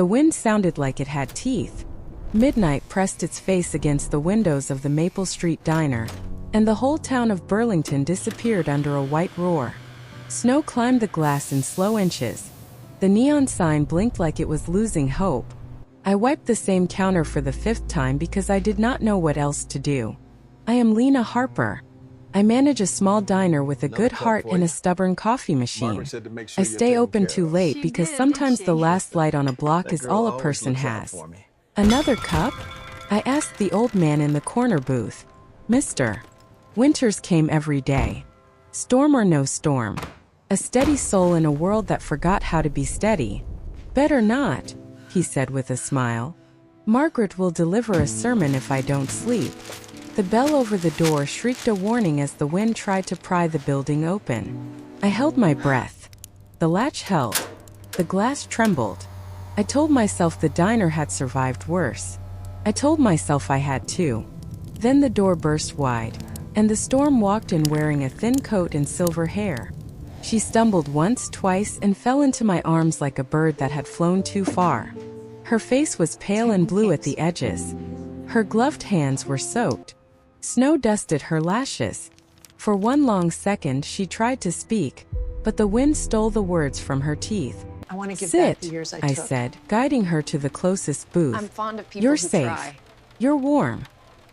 The wind sounded like it had teeth. Midnight pressed its face against the windows of the Maple Street diner, and the whole town of Burlington disappeared under a white roar. Snow climbed the glass in slow inches. The neon sign blinked like it was losing hope. I wiped the same counter for the 5th time because I did not know what else to do. I am Lena Harper. I manage a small diner with a good heart and a stubborn coffee machine. I stay open too late because sometimes the last light on a block is all a person has. Another cup? I asked the old man in the corner booth. Mister. Winters came every day. Storm or no storm. A steady soul in a world that forgot how to be steady. Better not, he said with a smile. Margaret will deliver a sermon if I don't sleep. The bell over the door shrieked a warning as the wind tried to pry the building open. I held my breath. The latch held. The glass trembled. I told myself the diner had survived worse. I told myself I had too. Then the door burst wide, and the storm walked in wearing a thin coat and silver hair. She stumbled once, twice, and fell into my arms like a bird that had flown too far. Her face was pale and blue at the edges. Her gloved hands were soaked. Snow dusted her lashes. For one long second she tried to speak, but the wind stole the words from her teeth. I want to give Sit, back the years I said, guiding her to the closest booth. I'm fond of people You're who safe. try. You're warm.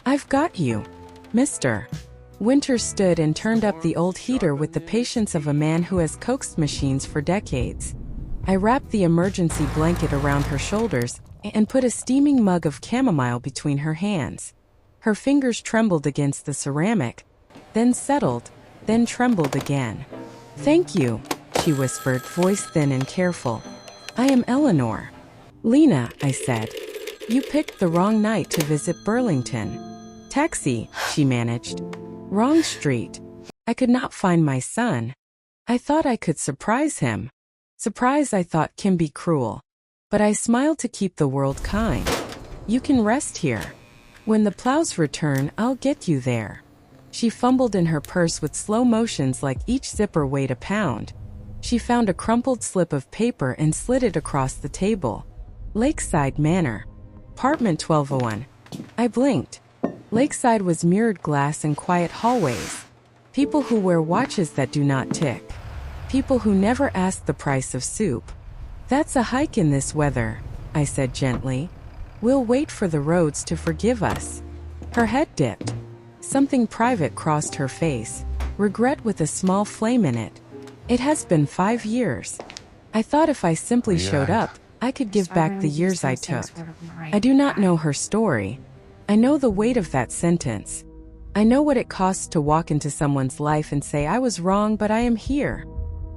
I've got you, mister. Winter stood and turned up the old heater with the patience of a man who has coaxed machines for decades. I wrapped the emergency blanket around her shoulders and put a steaming mug of chamomile between her hands. Her fingers trembled against the ceramic, then settled, then trembled again. Thank you, she whispered, voice thin and careful. I am Eleanor. Lena, I said. You picked the wrong night to visit Burlington. Taxi, she managed. Wrong street. I could not find my son. I thought I could surprise him. Surprise I thought can be cruel. But I smiled to keep the world kind. You can rest here. When the plows return, I'll get you there. She fumbled in her purse with slow motions like each zipper weighed a pound. She found a crumpled slip of paper and slid it across the table. Lakeside Manor. Apartment 1201. I blinked. Lakeside was mirrored glass and quiet hallways. People who wear watches that do not tick. People who never ask the price of soup. That's a hike in this weather, I said gently. We'll wait for the roads to forgive us. Her head dipped. Something private crossed her face, regret with a small flame in it. It has been 5 years. I thought if I simply showed up, I could give back the years I took. I do not know her story. I know the weight of that sentence. I know what it costs to walk into someone's life and say I was wrong but I am here.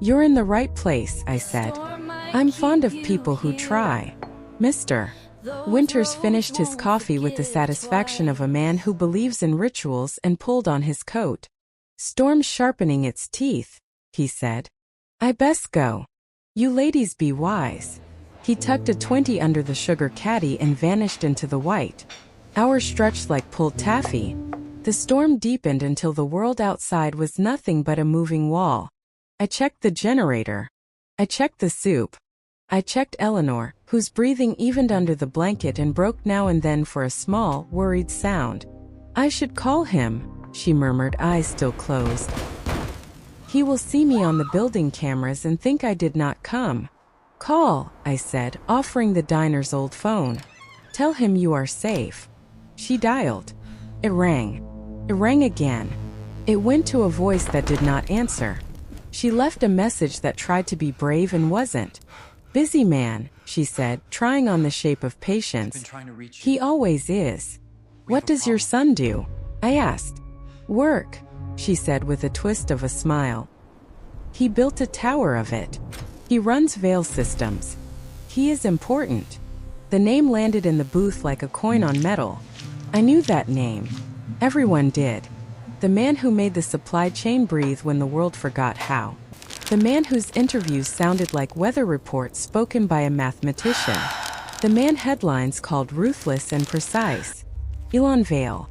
You're in the right place, I said. I'm fond of people who try. Mister. Winters finished his coffee with the satisfaction of a man who believes in rituals and pulled on his coat. Storm sharpening its teeth, he said. I best go. You ladies be wise. He tucked a 20 under the sugar caddy and vanished into the white. Hours stretched like pulled taffy. The storm deepened until the world outside was nothing but a moving wall. I checked the generator. I checked the soup. I checked Eleanor, whose breathing evened under the blanket and broke now and then for a small, worried sound. I should call him, she murmured, eyes still closed. He will see me on the building cameras and think I did not come. Call, I said, offering the diner's old phone. Tell him you are safe. She dialed. It rang. It rang again. It went to a voice that did not answer. She left a message that tried to be brave and wasn't. Busy man, she said, trying on the shape of patience. He always is. What does your son do? I asked. Work, she said with a twist of a smile. He built a tower of it. He runs Veil Systems. He is important. The name landed in the booth like a coin on metal. I knew that name. Everyone did. The man who made the supply chain breathe when the world forgot how. The man whose interviews sounded like weather reports spoken by a mathematician. The man headlines called ruthless and precise. Elon Vale.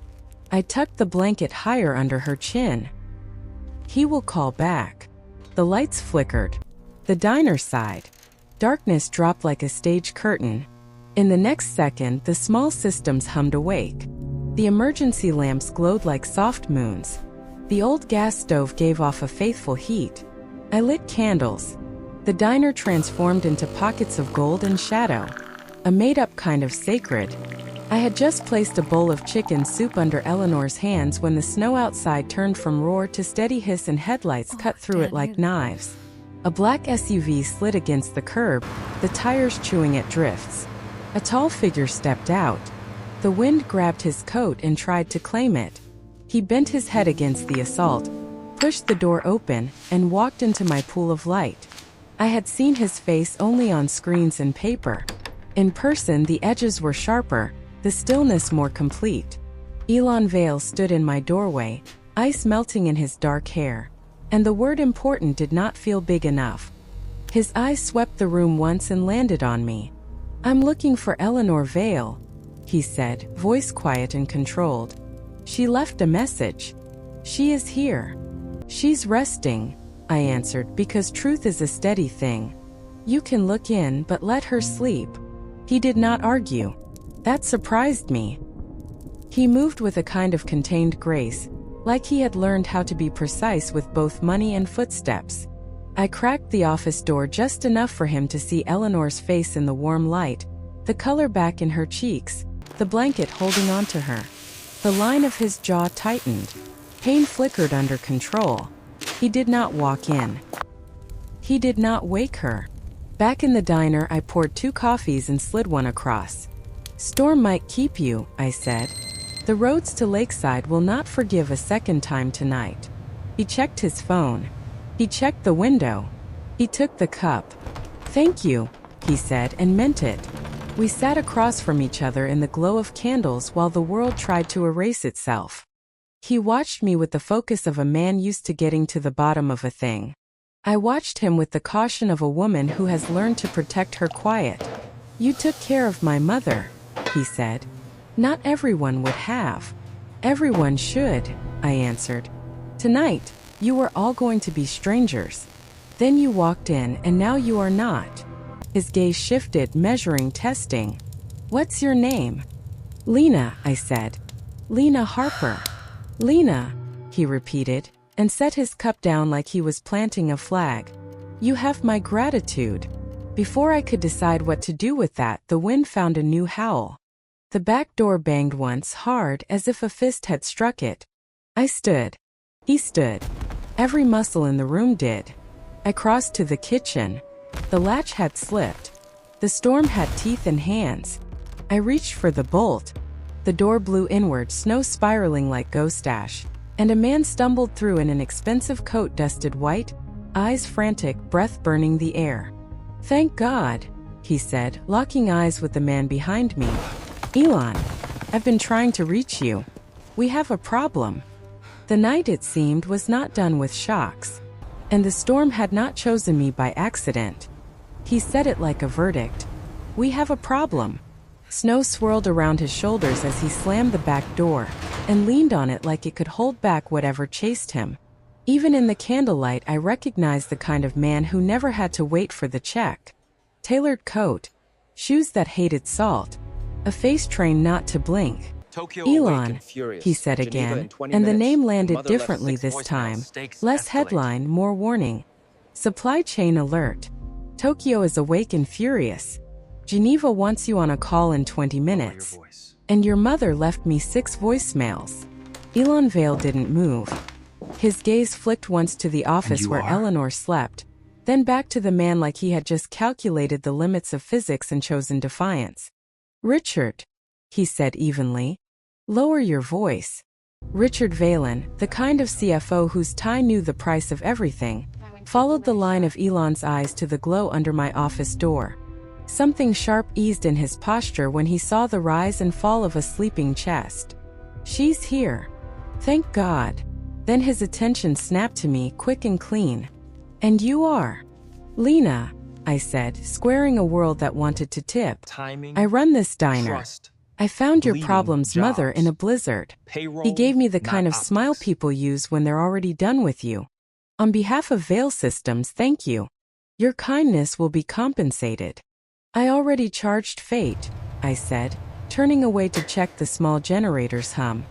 I tucked the blanket higher under her chin. He will call back. The lights flickered. The diner sighed. Darkness dropped like a stage curtain. In the next second, the small systems hummed awake. The emergency lamps glowed like soft moons. The old gas stove gave off a faithful heat. I lit candles. The diner transformed into pockets of gold and shadow. A made-up kind of sacred. I had just placed a bowl of chicken soup under Eleanor's hands when the snow outside turned from roar to steady hiss and headlights cut through it like knives. A black SUV slid against the curb, the tires chewing at drifts. A tall figure stepped out. The wind grabbed his coat and tried to claim it. He bent his head against the assault, pushed the door open, and walked into my pool of light. I had seen his face only on screens and paper. In person, the edges were sharper, the stillness more complete. Elon Vale stood in my doorway, ice melting in his dark hair. And the word important did not feel big enough. His eyes swept the room once and landed on me. "I'm looking for Eleanor Vale," he said, voice quiet and controlled. "She left a message. She is here." "She's resting," I answered, because truth is a steady thing. "You can look in, but let her sleep." He did not argue. That surprised me. He moved with a kind of contained grace, like he had learned how to be precise with both money and footsteps. I cracked the office door just enough for him to see Eleanor's face in the warm light, the color back in her cheeks, the blanket holding onto her. The line of his jaw tightened. Pain flickered under control. He did not walk in. He did not wake her. Back in the diner, I poured 2 coffees and slid one across. "Storm might keep you," I said. "The roads to Lakeside will not forgive a second time tonight." He checked his phone. He checked the window. He took the cup. "Thank you," he said, and meant it. We sat across from each other in the glow of candles while the world tried to erase itself. He watched me with the focus of a man used to getting to the bottom of a thing. I watched him with the caution of a woman who has learned to protect her quiet. "You took care of my mother," he said. "Not everyone would have." "Everyone should," I answered. "Tonight, you were all going to be strangers. Then you walked in and now you are not." His gaze shifted, measuring, testing. "What's your name?" "Lena," I said. "Lena Harper." "Lena," he repeated, and set his cup down like he was planting a flag. "You have my gratitude." Before I could decide what to do with that, the wind found a new howl. The back door banged once, hard, as if a fist had struck it. I stood. He stood. Every muscle in the room did. I crossed to the kitchen. The latch had slipped. The storm had teeth and hands. I reached for the bolt. The door blew inward, snow spiraling like ghost ash, and a man stumbled through in an expensive coat dusted white, eyes frantic, breath burning the air. "Thank God," he said, locking eyes with the man behind me. "Elon, I've been trying to reach you. We have a problem." The night, it seemed, was not done with shocks. And the storm had not chosen me by accident. He said it like a verdict. "We have a problem." Snow swirled around his shoulders as he slammed the back door, and leaned on it like it could hold back whatever chased him. Even in the candlelight, I recognized the kind of man who never had to wait for the check. Tailored coat, shoes that hated salt, a face trained not to blink. "Elon," he said again, and the name landed differently this time. Less headline, more warning. "Supply chain alert. Tokyo is awake and furious. Geneva wants you on a call in 20 minutes. And your mother left me 6 voicemails." Elon Vale didn't move. His gaze flicked once to the office where Eleanor slept, then back to the man like he had just calculated the limits of physics and chosen defiance. "Richard," he said evenly. "Lower your voice." Richard Valen, the kind of CFO whose tie knew the price of everything, followed the line of Elon's eyes to the glow under my office door. Something sharp eased in his posture when he saw the rise and fall of a sleeping chest. "She's here. Thank God." Then his attention snapped to me, quick and clean. "And you are?" "Lena," I said, squaring a world that wanted to tip. Timing, "I run this diner. trust, I found your bleeding problem's jobs, mother in a blizzard." payroll, He gave me the not kind of smile optics. people use when they're already done with you. "On behalf of Vale Systems, thank you. Your kindness will be compensated. I already charged fate, I said, turning away to check the small generator's hum.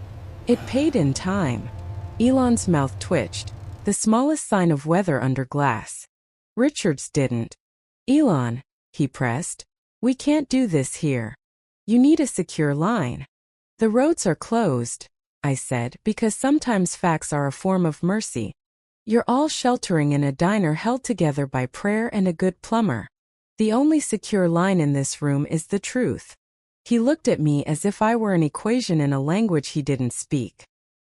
It paid in time. Elon's mouth twitched, the smallest sign of weather under glass. Richard's didn't. Elon, he pressed, we can't do this here. You need a secure line. The roads are closed, I said, because sometimes facts are a form of mercy. You're all sheltering in a diner held together by prayer and a good plumber. The only secure line in this room is the truth. He looked at me as if I were an equation in a language he didn't speak.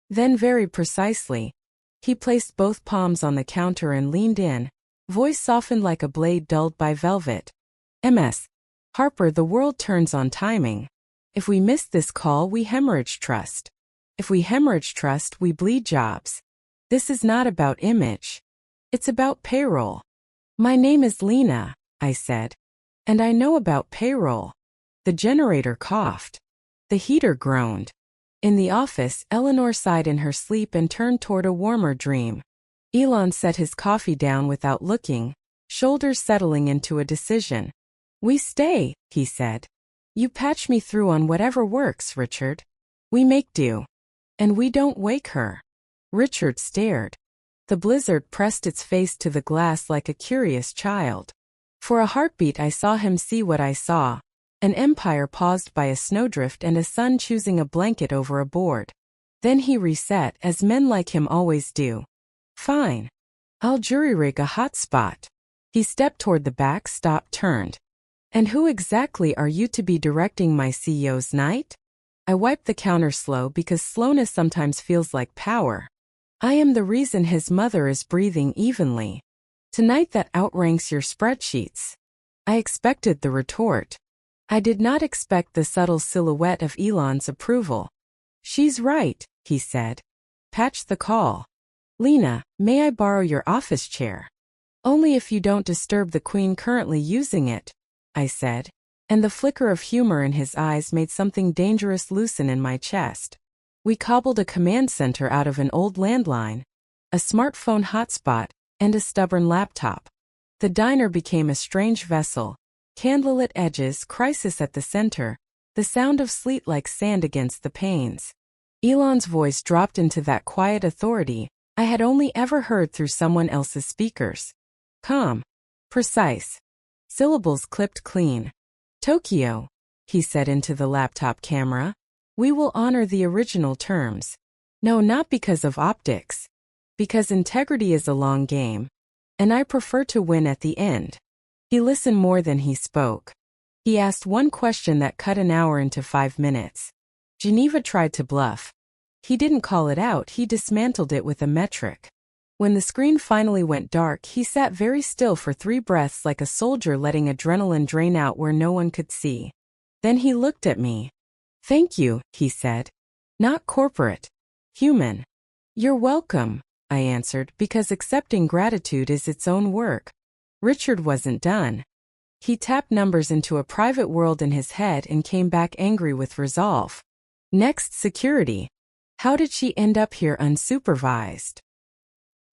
Then very precisely, he placed both palms on the counter and leaned in, voice softened like a blade dulled by velvet. Ms. Harper, the world turns on timing. If we miss this call, we hemorrhage trust. If we hemorrhage trust, we bleed jobs. This is not about image. It's about payroll. My name is Lena, I said. And I know about payroll. The generator coughed. The heater groaned. In the office, Eleanor sighed in her sleep and turned toward a warmer dream. Elon set his coffee down without looking, shoulders settling into a decision. We stay, he said. You patch me through on whatever works, Richard. We make do. And we don't wake her. Richard stared. The blizzard pressed its face to the glass like a curious child. For a heartbeat I saw him see what I saw. An empire paused by a snowdrift and a sun choosing a blanket over a board. Then he reset, as men like him always do. Fine. I'll jury-rig a hot spot. He stepped toward the back, stopped, turned. And who exactly are you to be directing my CEO's night? I wiped the counter slow because slowness sometimes feels like power. I am the reason his mother is breathing evenly. Tonight that outranks your spreadsheets. I expected the retort. I did not expect the subtle silhouette of Elon's approval. She's right, he said. Patch the call. Lena, may I borrow your office chair? Only if you don't disturb the queen currently using it, I said, and the flicker of humor in his eyes made something dangerous loosen in my chest. We cobbled a command center out of an old landline, a smartphone hotspot, and a stubborn laptop. The diner became a strange vessel, candlelit edges, crisis at the center, the sound of sleet like sand against the panes. Elon's voice dropped into that quiet authority I had only ever heard through someone else's speakers. Calm. Precise. Syllables clipped clean. Tokyo, he said into the laptop camera. We will honor the original terms. No, not because of optics. Because integrity is a long game. And I prefer to win at the end. He listened more than he spoke. He asked one question that cut an hour into 5 minutes. Geneva tried to bluff. He didn't call it out, he dismantled it with a metric. When the screen finally went dark, he sat very still for 3 breaths like a soldier letting adrenaline drain out where no one could see. Then he looked at me. Thank you, he said. Not corporate. Human. You're welcome, I answered, because accepting gratitude is its own work. Richard wasn't done. He tapped numbers into a private world in his head and came back angry with resolve. Next, security. How did she end up here unsupervised?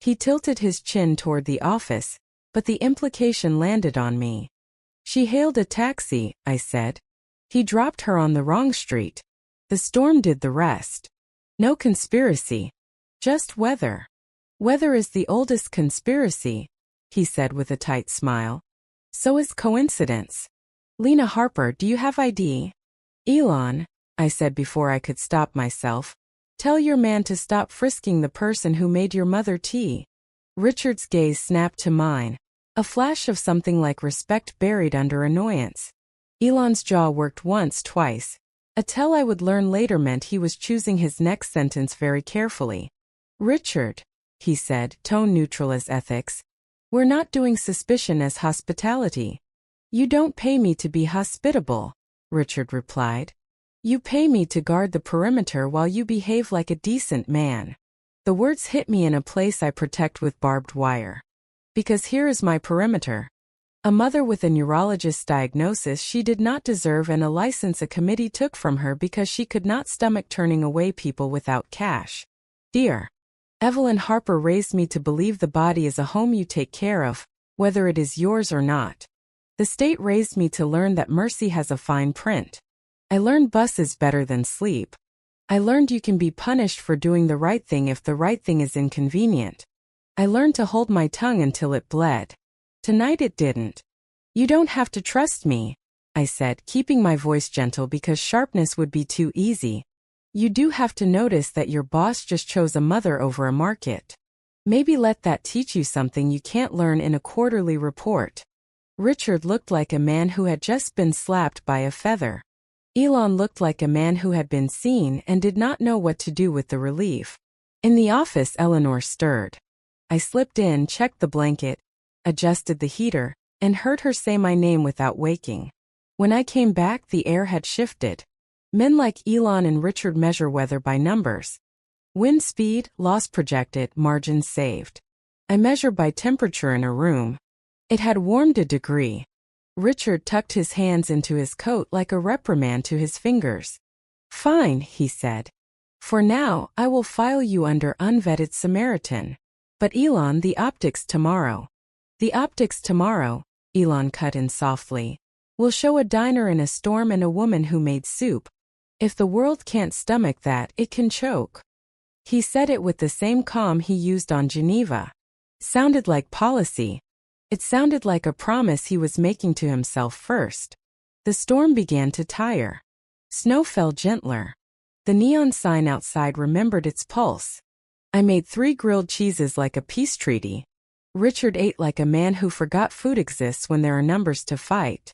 He tilted his chin toward the office, but the implication landed on me. She hailed a taxi, I said. He dropped her on the wrong street. The storm did the rest. No conspiracy. Just weather. Weather is the oldest conspiracy, he said with a tight smile. So is coincidence. Lena Harper, do you have ID? Elon, I said before I could stop myself. Tell your man to stop frisking the person who made your mother tea. Richard's gaze snapped to mine. A flash of something like respect buried under annoyance. Elon's jaw worked once, twice. A tell I would learn later meant he was choosing his next sentence very carefully. Richard, he said, tone neutral as ethics. We're not doing suspicion as hospitality. You don't pay me to be hospitable, Richard replied. You pay me to guard the perimeter while you behave like a decent man. The words hit me in a place I protect with barbed wire. Because here is my perimeter. A mother with a neurologist's diagnosis she did not deserve and a license a committee took from her because she could not stomach turning away people without cash. Dear Evelyn Harper raised me to believe the body is a home you take care of, whether it is yours or not. The state raised me to learn that mercy has a fine print. I learned bus is better than sleep. I learned you can be punished for doing the right thing if the right thing is inconvenient. I learned to hold my tongue until it bled. Tonight it didn't. You don't have to trust me, I said, keeping my voice gentle because sharpness would be too easy. You do have to notice that your boss just chose a mother over a market. Maybe let that teach you something you can't learn in a quarterly report. Richard looked like a man who had just been slapped by a feather. Elon looked like a man who had been seen and did not know what to do with the relief. In the office, Eleanor stirred. I slipped in, checked the blanket, adjusted the heater, and heard her say my name without waking. When I came back, the air had shifted. Men like Elon and Richard measure weather by numbers. Wind speed, loss projected, margins saved. I measure by temperature in a room. It had warmed a degree. Richard tucked his hands into his coat like a reprimand to his fingers. Fine, he said. For now, I will file you under unvetted Samaritan. But Elon, the optics tomorrow. The optics tomorrow, Elon cut in softly, will show a diner in a storm and a woman who made soup. If the world can't stomach that, it can choke. He said it with the same calm he used on Geneva. Sounded like policy. It sounded like a promise he was making to himself first. The storm began to tire. Snow fell gentler. The neon sign outside remembered its pulse. I made 3 grilled cheeses like a peace treaty. Richard ate like a man who forgot food exists when there are numbers to fight.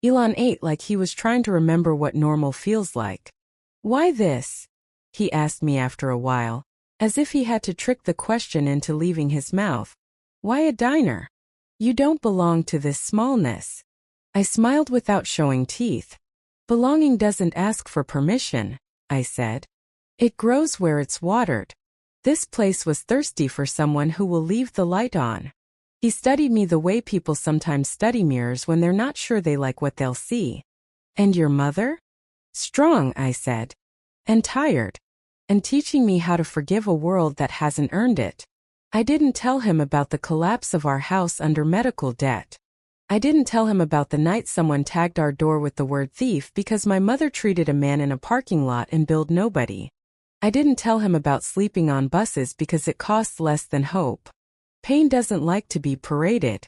Elon ate like he was trying to remember what normal feels like. Why this? He asked me after a while, as if he had to trick the question into leaving his mouth. Why a diner? You don't belong to this smallness. I smiled without showing teeth. Belonging doesn't ask for permission, I said. It grows where it's watered. This place was thirsty for someone who will leave the light on. He studied me the way people sometimes study mirrors when they're not sure they like what they'll see. And your mother? Strong, I said. And tired. And teaching me how to forgive a world that hasn't earned it. I didn't tell him about the collapse of our house under medical debt. I didn't tell him about the night someone tagged our door with the word thief because my mother treated a man in a parking lot and billed nobody. I didn't tell him about sleeping on buses because it costs less than hope. Pain doesn't like to be paraded.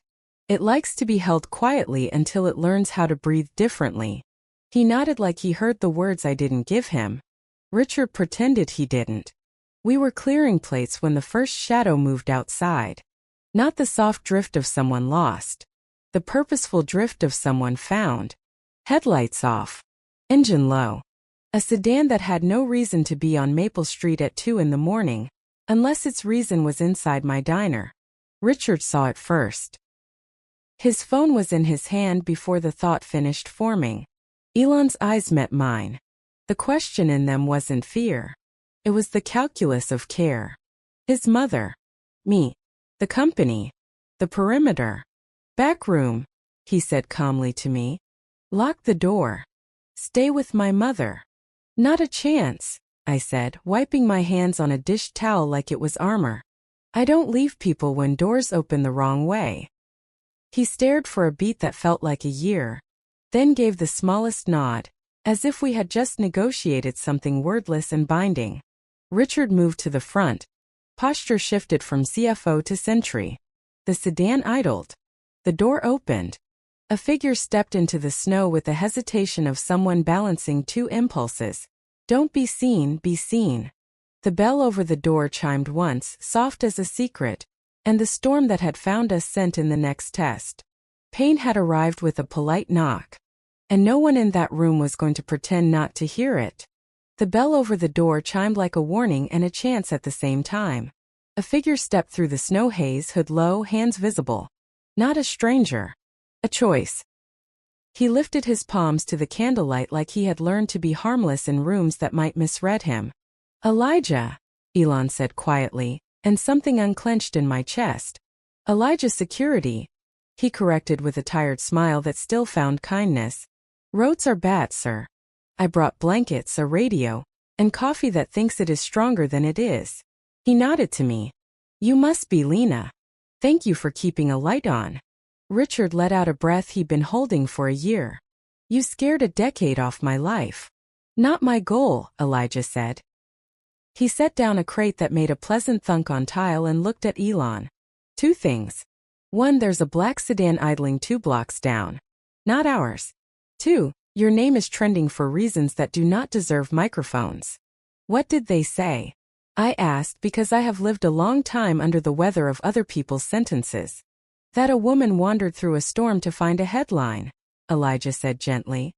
It likes to be held quietly until it learns how to breathe differently. He nodded like he heard the words I didn't give him. Richard pretended he didn't. We were clearing plates when the first shadow moved outside. Not the soft drift of someone lost. The purposeful drift of someone found. Headlights off. Engine low. A sedan that had no reason to be on Maple Street at 2 in the morning, unless its reason was inside my diner. Richard saw it first. His phone was in his hand before the thought finished forming. Elon's eyes met mine. The question in them wasn't fear. It was the calculus of care. His mother. Me. The company. The perimeter. Back room, he said calmly to me. Lock the door. Stay with my mother. Not a chance, I said, wiping my hands on a dish towel like it was armor. I don't leave people when doors open the wrong way. He stared for a beat that felt like a year, then gave the smallest nod, as if we had just negotiated something wordless and binding. Richard moved to the front. Posture shifted from CFO to sentry. The sedan idled. The door opened. A figure stepped into the snow with the hesitation of someone balancing 2 impulses. Don't be seen, be seen. The bell over the door chimed once, soft as a secret, and the storm that had found us sent in the next test. Pain had arrived with a polite knock. And no one in that room was going to pretend not to hear it. The bell over the door chimed like a warning and a chance at the same time. A figure stepped through the snow haze, hood low, hands visible. Not a stranger. A choice. He lifted his palms to the candlelight like he had learned to be harmless in rooms that might misread him. Elijah, Elon said quietly, and something unclenched in my chest. Elijah Security, he corrected with a tired smile that still found kindness. Roads are bad, sir. I brought blankets, a radio, and coffee that thinks it is stronger than it is. He nodded to me. You must be Lena. Thank you for keeping a light on. Richard let out a breath he'd been holding for a year. You scared a decade off my life. Not my goal, Elijah said. He set down a crate that made a pleasant thunk on tile and looked at Elon. Two things. One, there's a black sedan idling 2 blocks down. Not ours. Two, your name is trending for reasons that do not deserve microphones. What did they say? I asked because I have lived a long time under the weather of other people's sentences. That a woman wandered through a storm to find a headline, Elijah said gently.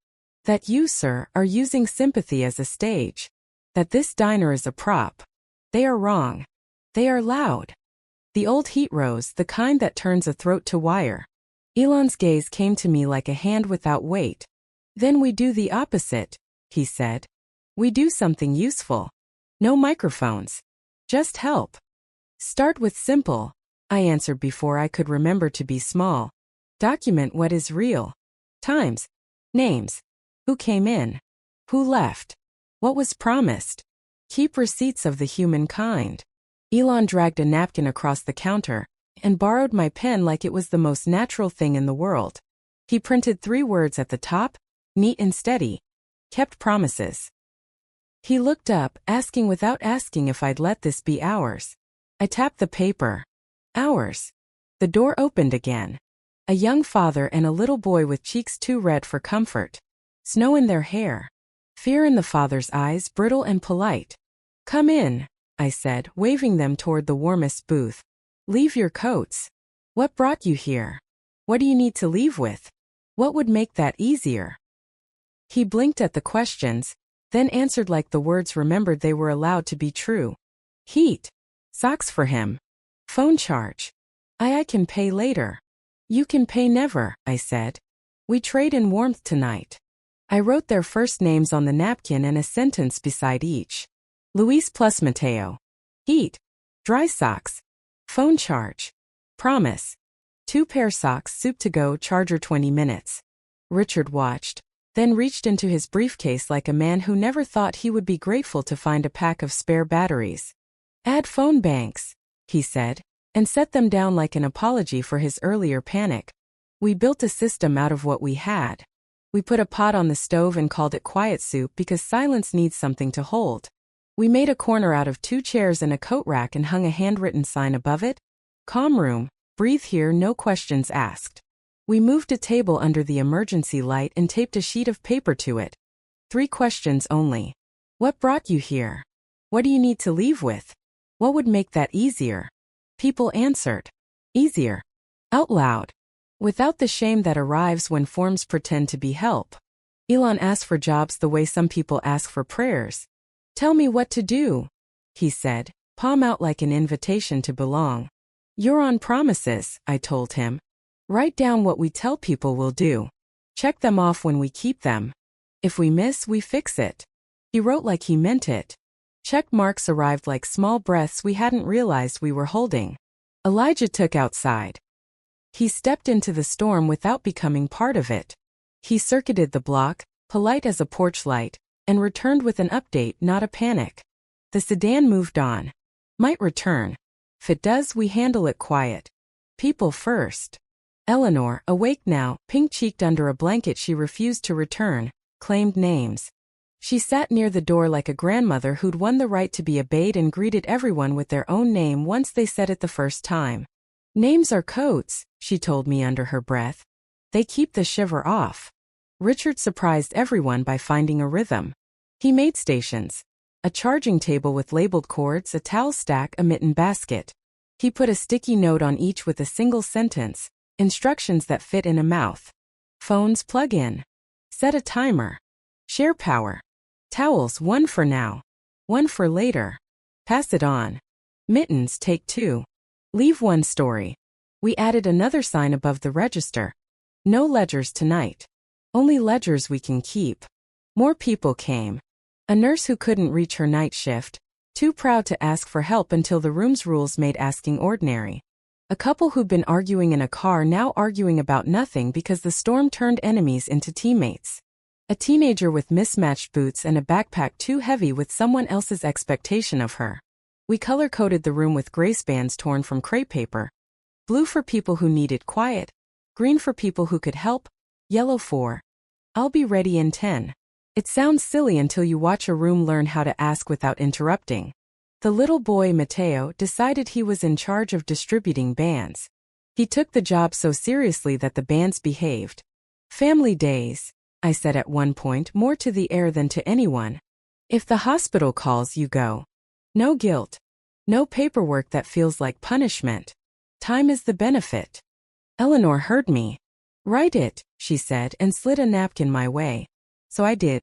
That you, sir, are using sympathy as a stage. That this diner is a prop. They are wrong. They are loud. The old heat rose, the kind that turns a throat to wire. Elon's gaze came to me like a hand without weight. Then we do the opposite, he said. We do something useful. No microphones. Just help. Start with simple, I answered before I could remember to be small. Document what is real. Times. Names. Who came in? Who left? What was promised? Keep receipts of the human kind. Elon dragged a napkin across the counter and borrowed my pen like it was the most natural thing in the world. He printed 3 words at the top, neat and steady. Kept promises. He looked up, asking without asking if I'd let this be ours. I tapped the paper. Ours. The door opened again. A young father and a little boy with cheeks too red for comfort. Snow in their hair. Fear in the father's eyes, brittle and polite. Come in, I said, waving them toward the warmest booth. Leave your coats. What brought you here? What do you need to leave with? What would make that easier? He blinked at the questions, then answered like the words remembered they were allowed to be true. Heat. Socks for him. Phone charge. I can pay later. You can pay never, I said. We trade in warmth tonight. I wrote their first names on the napkin and a sentence beside each. Luis plus Mateo. Heat. Dry socks. Phone charge. Promise. 2 pair socks, soup to go, charger 20 minutes. Richard watched, then reached into his briefcase like a man who never thought he would be grateful to find a pack of spare batteries. Add phone banks, he said, and set them down like an apology for his earlier panic. We built a system out of what we had. We put a pot on the stove and called it quiet soup because silence needs something to hold. We made a corner out of 2 chairs and a coat rack and hung a handwritten sign above it. Calm room, breathe here, no questions asked. We moved a table under the emergency light and taped a sheet of paper to it. 3 questions only. What brought you here? What do you need to leave with? What would make that easier? People answered. Easier. Out loud. Without the shame that arrives when forms pretend to be help. Elon asked for jobs the way some people ask for prayers. Tell me what to do, he said, palm out like an invitation to belong. You're on promises, I told him. Write down what we tell people we'll do. Check them off when we keep them. If we miss, we fix it. He wrote like he meant it. Check marks arrived like small breaths we hadn't realized we were holding. Elijah took outside. He stepped into the storm without becoming part of it. He circuited the block, polite as a porch light, and returned with an update, not a panic. The sedan moved on. Might return. If it does, we handle it quiet. People first. Eleanor, awake now, pink-cheeked under a blanket she refused to return, claimed names. She sat near the door like a grandmother who'd won the right to be obeyed and greeted everyone with their own name once they said it the first time. Names are codes, she told me under her breath. They keep the shiver off. Richard surprised everyone by finding a rhythm. He made stations. A charging table with labeled cords, a towel stack, a mitten basket. He put a sticky note on each with a single sentence, instructions that fit in a mouth. Phones plug in. Set a timer. Share power. Towels, 1 for now. 1 for later. Pass it on. Mittens, take 2. Leave 1 story. We added another sign above the register. No ledgers tonight. Only ledgers we can keep. More people came. A nurse who couldn't reach her night shift, too proud to ask for help until the room's rules made asking ordinary. A couple who'd been arguing in a car now arguing about nothing because the storm turned enemies into teammates. A teenager with mismatched boots and a backpack too heavy with someone else's expectation of her. We color-coded the room with grace bands torn from crepe paper. Blue for people who needed quiet. Green for people who could help, yellow for, I'll be ready in 10. It sounds silly until you watch a room learn how to ask without interrupting. The little boy Mateo decided he was in charge of distributing bands. He took the job so seriously that the bands behaved. Family days, I said at one point, more to the air than to anyone. If the hospital calls, you go. No guilt. No paperwork that feels like punishment. Time is the benefit. Eleanor heard me. Write it, she said, and slid a napkin my way. So I did.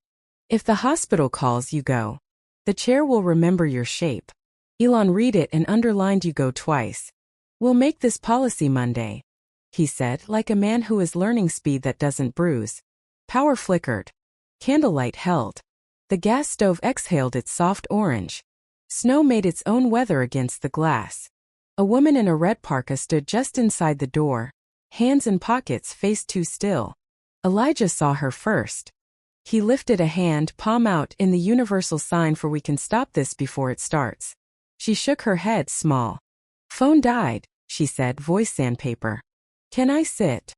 If the hospital calls, you go. The chair will remember your shape. Elon read it and underlined you go twice. We'll make this policy Monday, he said, like a man who is learning speed that doesn't bruise. Power flickered. Candlelight held. The gas stove exhaled its soft orange. Snow made its own weather against the glass. A woman in a red parka stood just inside the door, hands in pockets, face too still. Elijah saw her first. He lifted a hand, palm out, in the universal sign for we can stop this before it starts. She shook her head, small. Phone died, she said, voice sandpaper. Can I sit?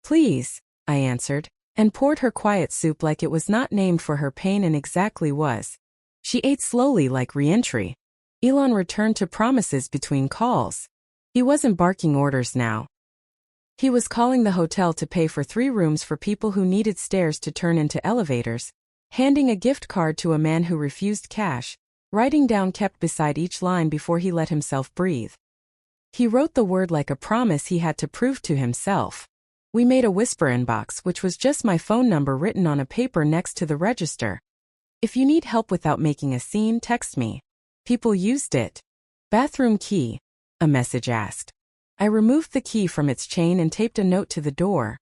Please, I answered, and poured her quiet soup like it was not named for her pain and exactly was. She ate slowly like re-entry. Elon returned to promises between calls. He wasn't barking orders now. He was calling the hotel to pay for 3 rooms for people who needed stairs to turn into elevators, handing a gift card to a man who refused cash, writing down kept beside each line before he let himself breathe. He wrote the word like a promise he had to prove to himself. We made a whisper inbox, which was just my phone number written on a paper next to the register. If you need help without making a scene, text me. People used it. Bathroom key, a message asked. I removed the key from its chain and taped a note to the door.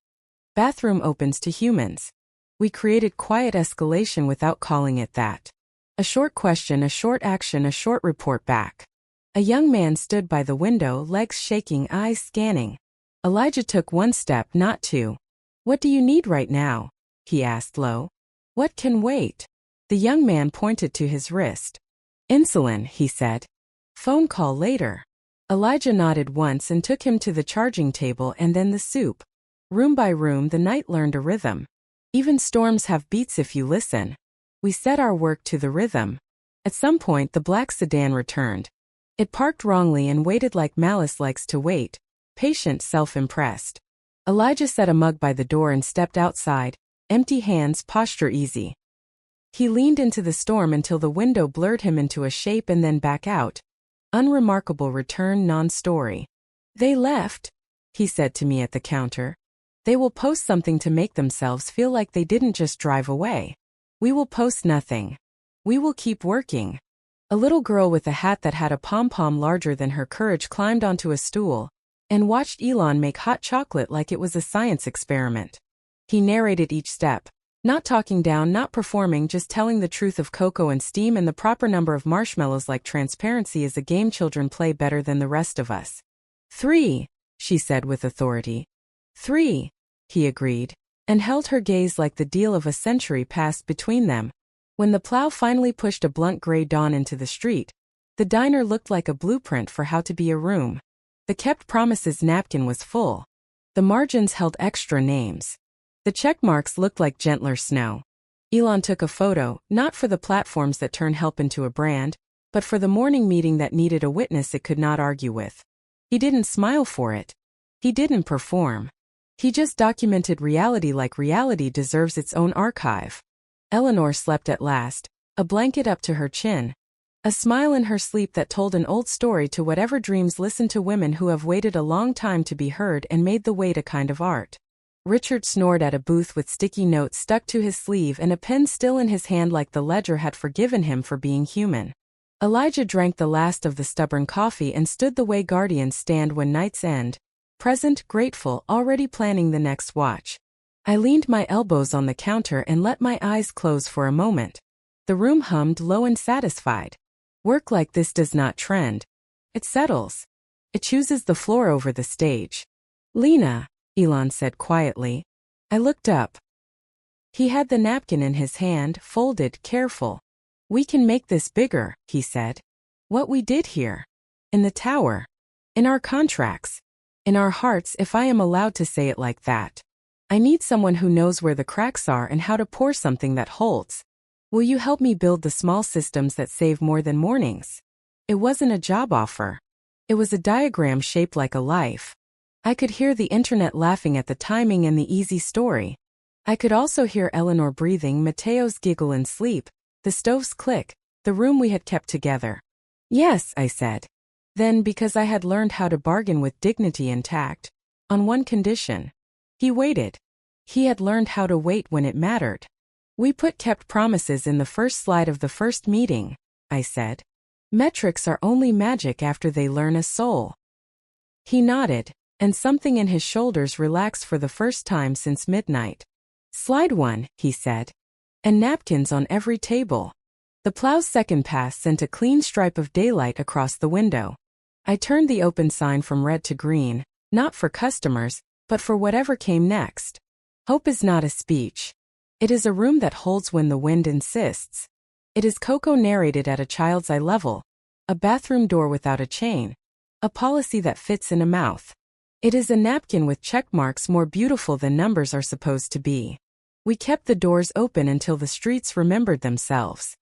Bathroom opens to humans. We created quiet escalation without calling it that. A short question, a short action, a short report back. A young man stood by the window, legs shaking, eyes scanning. Elijah took 1 step, not 2. What do you need right now? He asked low. What can wait? The young man pointed to his wrist. Insulin, he said. Phone call later. Elijah nodded once and took him to the charging table and then the soup. Room by room, the night learned a rhythm. Even storms have beats if you listen. We set our work to the rhythm. At some point, the black sedan returned. It parked wrongly and waited like malice likes to wait, patient, self-impressed. Elijah set a mug by the door and stepped outside, empty hands, posture easy. He leaned into the storm until the window blurred him into a shape and then back out. Unremarkable return, non-story. They left, he said to me at the counter. They will post something to make themselves feel like they didn't just drive away. We will post nothing. We will keep working. A little girl with a hat that had a pom-pom larger than her courage climbed onto a stool and watched Elon make hot chocolate like it was a science experiment. He narrated each step. Not talking down, not performing, just telling the truth of cocoa and steam and the proper number of marshmallows. Like transparency is a game children play better than the rest of us. 3, she said with authority. 3, he agreed, and held her gaze like the deal of a century passed between them. When the plow finally pushed a blunt gray dawn into the street, the diner looked like a blueprint for how to be a room. The kept promises napkin was full. The margins held extra names. The check marks looked like gentler snow. Elon took a photo, not for the platforms that turn help into a brand, but for the morning meeting that needed a witness it could not argue with. He didn't smile for it. He didn't perform. He just documented reality like reality deserves its own archive. Eleanor slept at last, a blanket up to her chin. A smile in her sleep that told an old story to whatever dreams listen to women who have waited a long time to be heard and made the wait a kind of art. Richard snored at a booth with sticky notes stuck to his sleeve and a pen still in his hand like the ledger had forgiven him for being human. Elijah drank the last of the stubborn coffee and stood the way guardians stand when nights end, present, grateful, already planning the next watch. I leaned my elbows on the counter and let my eyes close for a moment. The room hummed low and satisfied. Work like this does not trend. It settles. It chooses the floor over the stage. Lena, Elon said quietly. I looked up. He had the napkin in his hand, folded, careful. We can make this bigger, he said. What we did here. In the tower. In our contracts. In our hearts, if I am allowed to say it like that. I need someone who knows where the cracks are and how to pour something that holds. Will you help me build the small systems that save more than mornings? It wasn't a job offer. It was a diagram shaped like a life. I could hear the internet laughing at the timing and the easy story. I could also hear Eleanor breathing, Mateo's giggle and sleep, the stove's click, the room we had kept together. Yes, I said. Then, because I had learned how to bargain with dignity and tact, on one condition. He waited. He had learned how to wait when it mattered. We put kept promises in the first slide of the first meeting, I said. Metrics are only magic after they learn a soul. He nodded, and something in his shoulders relaxed for the first time since midnight. Slide 1, he said. And napkins on every table. The plow's second pass sent a clean stripe of daylight across the window. I turned the open sign from red to green, not for customers, but for whatever came next. Hope is not a speech. It is a room that holds when the wind insists. It is Coco narrated at a child's eye level, a bathroom door without a chain, a policy that fits in a mouth. It is a napkin with check marks more beautiful than numbers are supposed to be. We kept the doors open until the streets remembered themselves.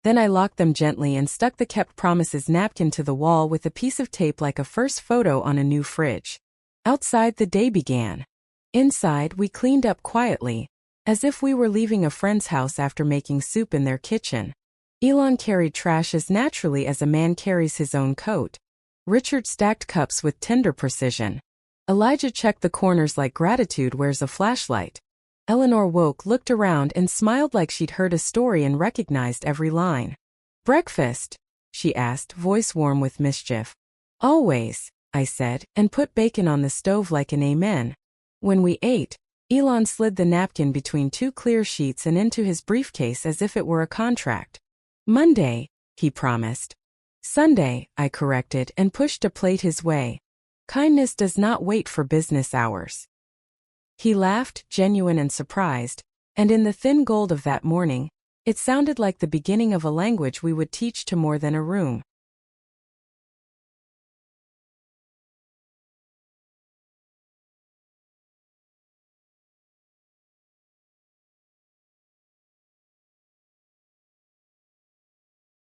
Then I locked them gently and stuck the kept promises napkin to the wall with a piece of tape like a first photo on a new fridge. Outside the day began. Inside we cleaned up quietly, as if we were leaving a friend's house after making soup in their kitchen. Elon carried trash as naturally as a man carries his own coat. Richard stacked cups with tender precision. Elijah checked the corners like gratitude wears a flashlight. Eleanor woke, looked around, and smiled like she'd heard a story and recognized every line. Breakfast? She asked, voice warm with mischief. Always, I said, and put bacon on the stove like an amen. When we ate, Elon slid the napkin between two clear sheets and into his briefcase as if it were a contract. Monday, he promised. Sunday, I corrected and pushed a plate his way. Kindness does not wait for business hours. He laughed, genuine and surprised, and in the thin gold of that morning, it sounded like the beginning of a language we would teach to more than a room.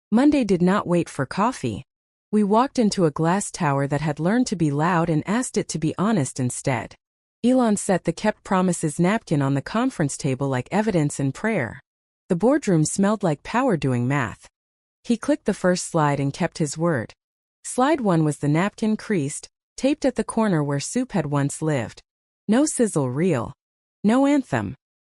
Monday did not wait for coffee. We walked into a glass tower that had learned to be loud and asked it to be honest instead. Elon set the kept promises napkin on the conference table like evidence and prayer. The boardroom smelled like power doing math. He clicked the first slide and kept his word. Slide 1 was the napkin creased, taped at the corner where soup had once lived. No sizzle reel. No anthem.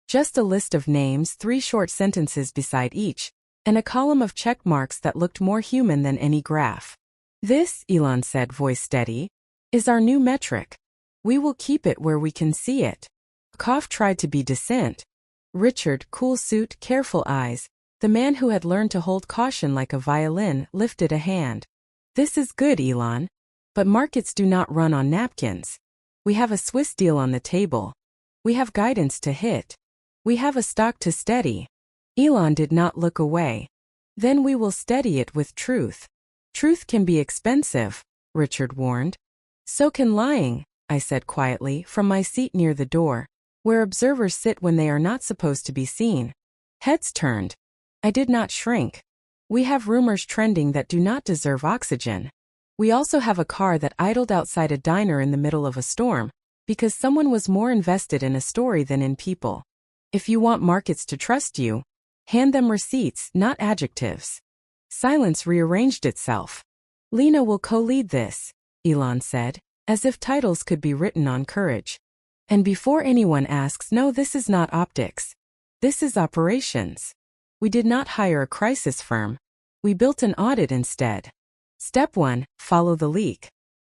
Just a list of names, 3 short sentences beside each, and a column of check marks that looked more human than any graph. This, Elon said, voice steady, is our new metric. We will keep it where we can see it. Cough tried to be decent. Richard, cool suit, careful eyes, the man who had learned to hold caution like a violin, lifted a hand. This is good, Elon. But markets do not run on napkins. We have a Swiss deal on the table. We have guidance to hit. We have a stock to steady. Elon did not look away. Then we will steady it with truth. Truth can be expensive, Richard warned. So can lying, I said quietly from my seat near the door, where observers sit when they are not supposed to be seen. Heads turned. I did not shrink. We have rumors trending that do not deserve oxygen. We also have a car that idled outside a diner in the middle of a storm, because someone was more invested in a story than in people. If you want markets to trust you, hand them receipts, not adjectives. Silence rearranged itself. Lena will co-lead this, Elon said, as if titles could be written on courage. And before anyone asks, no, this is not optics. This is operations. We did not hire a crisis firm. We built an audit instead. Step 1, follow the leak.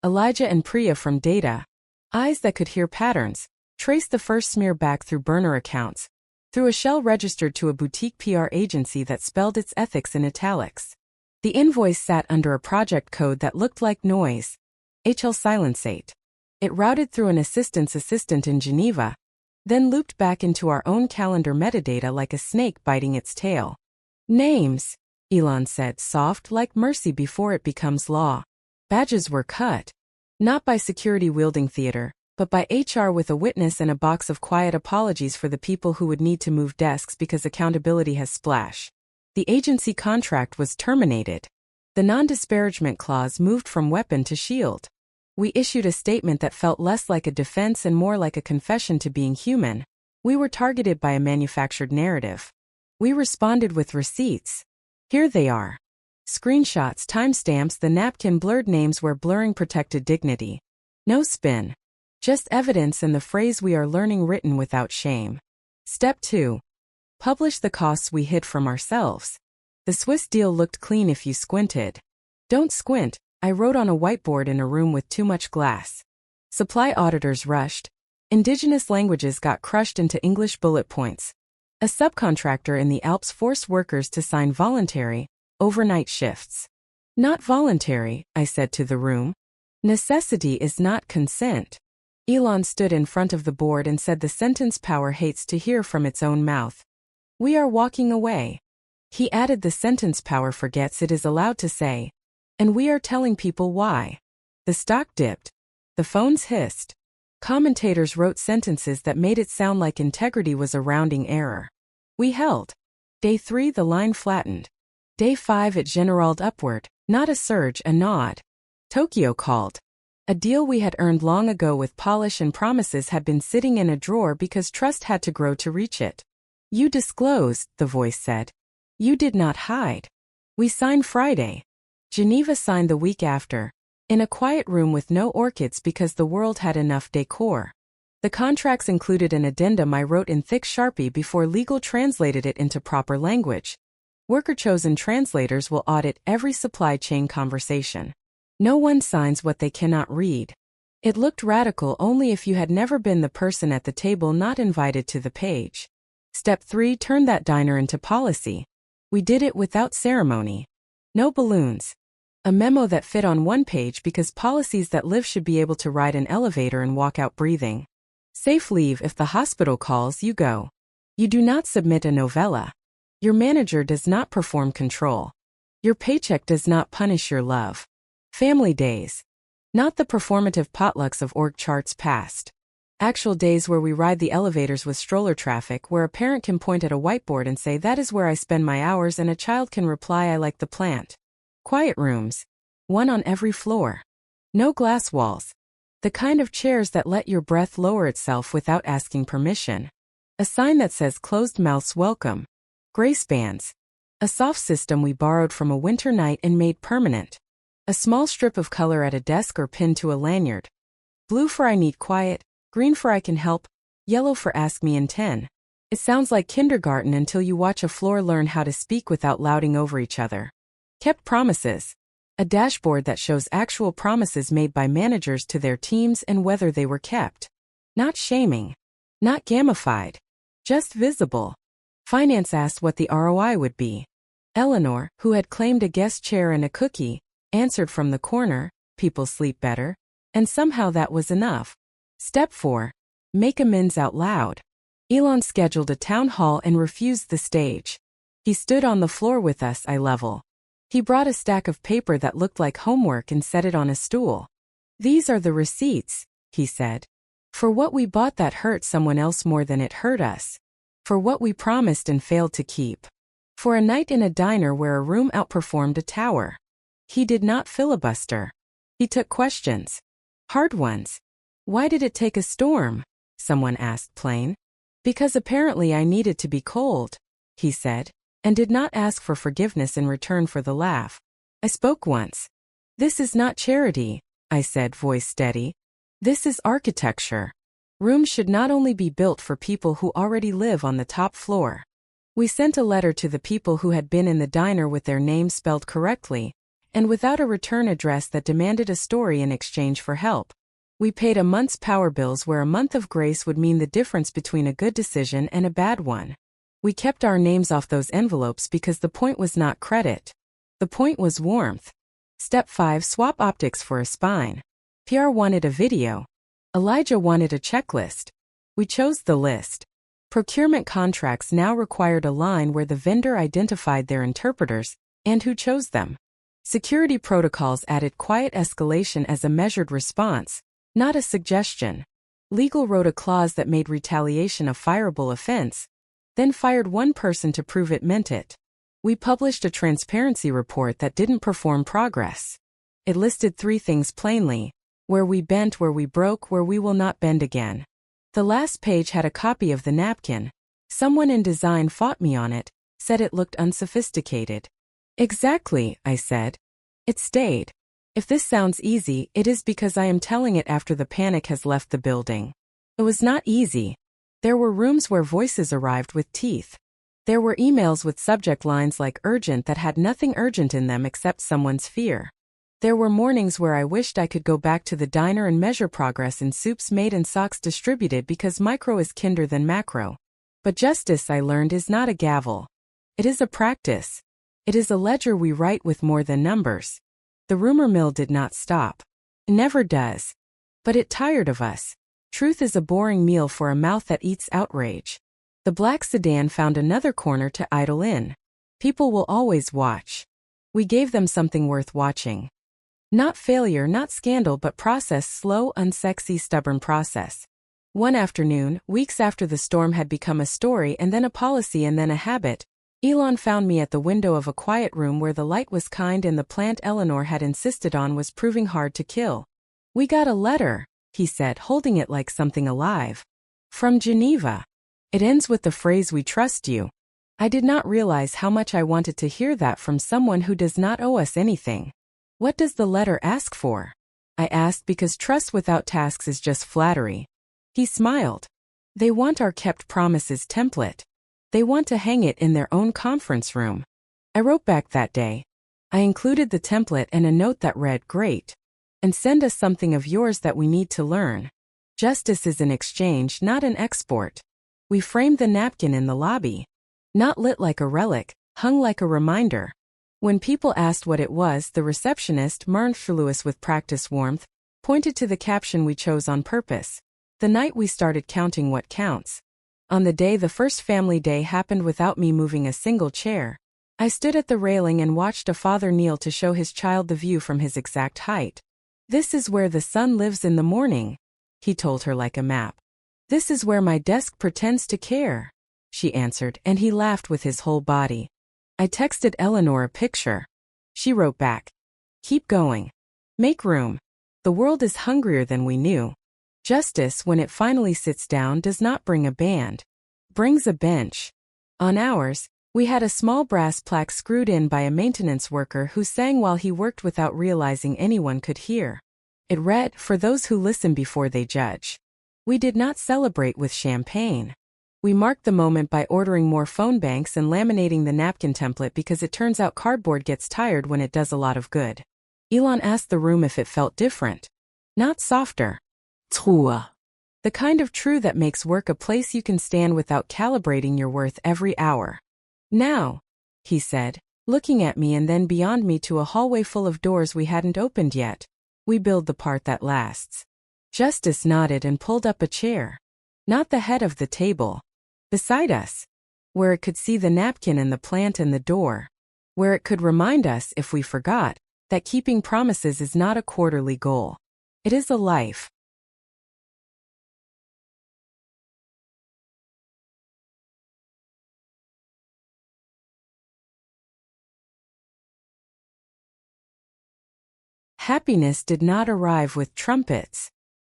Elijah and Priya from data. Eyes that could hear patterns. Trace the first smear back through burner accounts. Through a shell registered to a boutique PR agency that spelled its ethics in italics. The invoice sat under a project code that looked like noise. HL Silenceate. It routed through an assistant's assistant in Geneva, then looped back into our own calendar metadata like a snake biting its tail. Names, Elon said, soft like mercy before it becomes law. Badges were cut. Not by security-wielding theater, but by HR with a witness and a box of quiet apologies for the people who would need to move desks because accountability has splash. The agency contract was terminated. The non-disparagement clause moved from weapon to shield. We issued a statement that felt less like a defense and more like a confession to being human. We were targeted by a manufactured narrative. We responded with receipts. Here they are. Screenshots, timestamps, the napkin blurred names where blurring protected dignity. No spin. Just evidence and the phrase we are learning written without shame. Step 2. Publish the costs we hid from ourselves. The Swiss deal looked clean if you squinted. Don't squint, I wrote on a whiteboard in a room with too much glass. Supply auditors rushed. Indigenous languages got crushed into English bullet points. A subcontractor in the Alps forced workers to sign voluntary, overnight shifts. Not voluntary, I said to the room. Necessity is not consent. Elon stood in front of the board and said the sentence power hates to hear from its own mouth. We are walking away. He added the sentence power forgets it is allowed to say. And we are telling people why. The stock dipped. The phones hissed. Commentators wrote sentences that made it sound like integrity was a rounding error. We held. Day 3 the line flattened. Day 5 it generaled upward, not a surge, a nod. Tokyo called. A deal we had earned long ago with polish and promises had been sitting in a drawer because trust had to grow to reach it. You disclosed, the voice said. You did not hide. We signed Friday. Geneva signed the week after, in a quiet room with no orchids because the world had enough decor. The contracts included an addendum I wrote in thick Sharpie before legal translated it into proper language. Worker-chosen translators will audit every supply chain conversation. No one signs what they cannot read. It looked radical only if you had never been the person at the table not invited to the page. Step 3 turned that diner into policy. We did it without ceremony. No balloons. A memo that fit on one page because policies that live should be able to ride an elevator and walk out breathing. Safe leave if the hospital calls, you go. You do not submit a novella. Your manager does not perform control. Your paycheck does not punish your love. Family days. Not the performative potlucks of org charts past. Actual days where we ride the elevators with stroller traffic, where a parent can point at a whiteboard and say that is where I spend my hours and a child can reply I like the plant. Quiet rooms. One on every floor. No glass walls. The kind of chairs that let your breath lower itself without asking permission. A sign that says closed mouths welcome. Grace bands. A soft system we borrowed from a winter night and made permanent. A small strip of color at a desk or pinned to a lanyard. Blue for I need quiet, green for I can help, yellow for ask me in 10. It sounds like kindergarten until you watch a floor learn how to speak without louting over each other. Kept promises. A dashboard that shows actual promises made by managers to their teams and whether they were kept. Not shaming. Not gamified. Just visible. Finance asked what the ROI would be. Eleanor, who had claimed a guest chair and a cookie, answered from the corner, people sleep better, and somehow that was enough. Step 4. Make amends out loud. Elon scheduled a town hall and refused the stage. He stood on the floor with us eye level. He brought a stack of paper that looked like homework and set it on a stool. These are the receipts, he said. For what we bought that hurt someone else more than it hurt us. For what we promised and failed to keep. For a night in a diner where a room outperformed a tower. He did not filibuster. He took questions. Hard ones. Why did it take a storm? Someone asked plain. Because apparently I needed to be cold, he said, and did not ask for forgiveness in return for the laugh. I spoke once. This is not charity, I said, voice steady. This is architecture. Rooms should not only be built for people who already live on the top floor. We sent a letter to the people who had been in the diner with their names spelled correctly, and without a return address that demanded a story in exchange for help. We paid a month's power bills where a month of grace would mean the difference between a good decision and a bad one. We kept our names off those envelopes because the point was not credit. The point was warmth. Step 5. Swap optics for a spine. PR wanted a video. Elijah wanted a checklist. We chose the list. Procurement contracts now required a line where the vendor identified their interpreters and who chose them. Security protocols added quiet escalation as a measured response, not a suggestion. Legal wrote a clause that made retaliation a fireable offense, then fired one person to prove it meant it. We published a transparency report that didn't perform progress. It listed 3 things plainly: where we bent, where we broke, where we will not bend again. The last page had a copy of the napkin. Someone in design fought me on it, said it looked unsophisticated. Exactly, I said. It stayed. If this sounds easy, it is because I am telling it after the panic has left the building. It was not easy. There were rooms where voices arrived with teeth. There were emails with subject lines like urgent that had nothing urgent in them except someone's fear. There were mornings where I wished I could go back to the diner and measure progress in soups made and socks distributed because micro is kinder than macro. But justice, I learned, is not a gavel. It is a practice. It is a ledger we write with more than numbers. The rumor mill did not stop. It never does. But it tired of us. Truth is a boring meal for a mouth that eats outrage. The black sedan found another corner to idle in. People will always watch. We gave them something worth watching. Not failure, not scandal, but process, slow, unsexy, stubborn process. One afternoon, weeks after the storm had become a story and then a policy and then a habit, Elon found me at the window of a quiet room where the light was kind and the plant Eleanor had insisted on was proving hard to kill. "We got a letter," he said, holding it like something alive. "From Geneva. It ends with the phrase, 'We trust you.'" I did not realize how much I wanted to hear that from someone who does not owe us anything. "What does the letter ask for?" I asked, because trust without tasks is just flattery. He smiled. "They want our kept promises template. They want to hang it in their own conference room." I wrote back that day. I included the template and a note that read, "Great. And send us something of yours that we need to learn." Justice is an exchange, not an export. We framed the napkin in the lobby. Not lit like a relic, hung like a reminder. When people asked what it was, the receptionist, Mernfluous with practice warmth, pointed to the caption we chose on purpose. The night we started counting what counts. On the day the first family day happened without me moving a single chair. I stood at the railing and watched a father kneel to show his child the view from his exact height. "This is where the sun lives in the morning," he told her like a map. "This is where my desk pretends to care," she answered, and he laughed with his whole body. I texted Eleanor a picture. She wrote back, "Keep going. Make room. The world is hungrier than we knew." Justice, when it finally sits down, does not bring a band. Brings a bench. On ours, we had a small brass plaque screwed in by a maintenance worker who sang while he worked without realizing anyone could hear. It read, "For those who listen before they judge." We did not celebrate with champagne. We marked the moment by ordering more phone banks and laminating the napkin template because it turns out cardboard gets tired when it does a lot of good. Elon asked the room if it felt different. Not softer. True. The kind of true that makes work a place you can stand without calibrating your worth every hour. "Now," he said, looking at me and then beyond me to a hallway full of doors we hadn't opened yet, "we build the part that lasts." Justice nodded and pulled up a chair. Not the head of the table. Beside us. Where it could see the napkin and the plant and the door. Where it could remind us, if we forgot, that keeping promises is not a quarterly goal. It is a life. Happiness did not arrive with trumpets.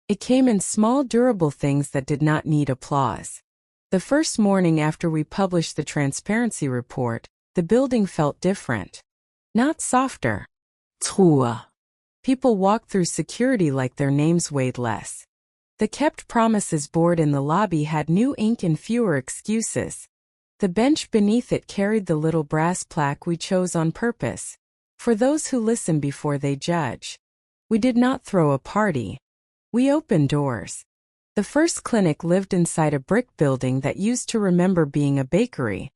It came in small, durable things that did not need applause. The first morning after we published the transparency report, the building felt different. Not softer. True. People walked through security like their names weighed less. The kept promises board in the lobby had new ink and fewer excuses. The bench beneath it carried the little brass plaque we chose on purpose. "For those who listen before they judge." We did not throw a party. We opened doors. The first clinic lived inside a brick building that used to remember being a bakery.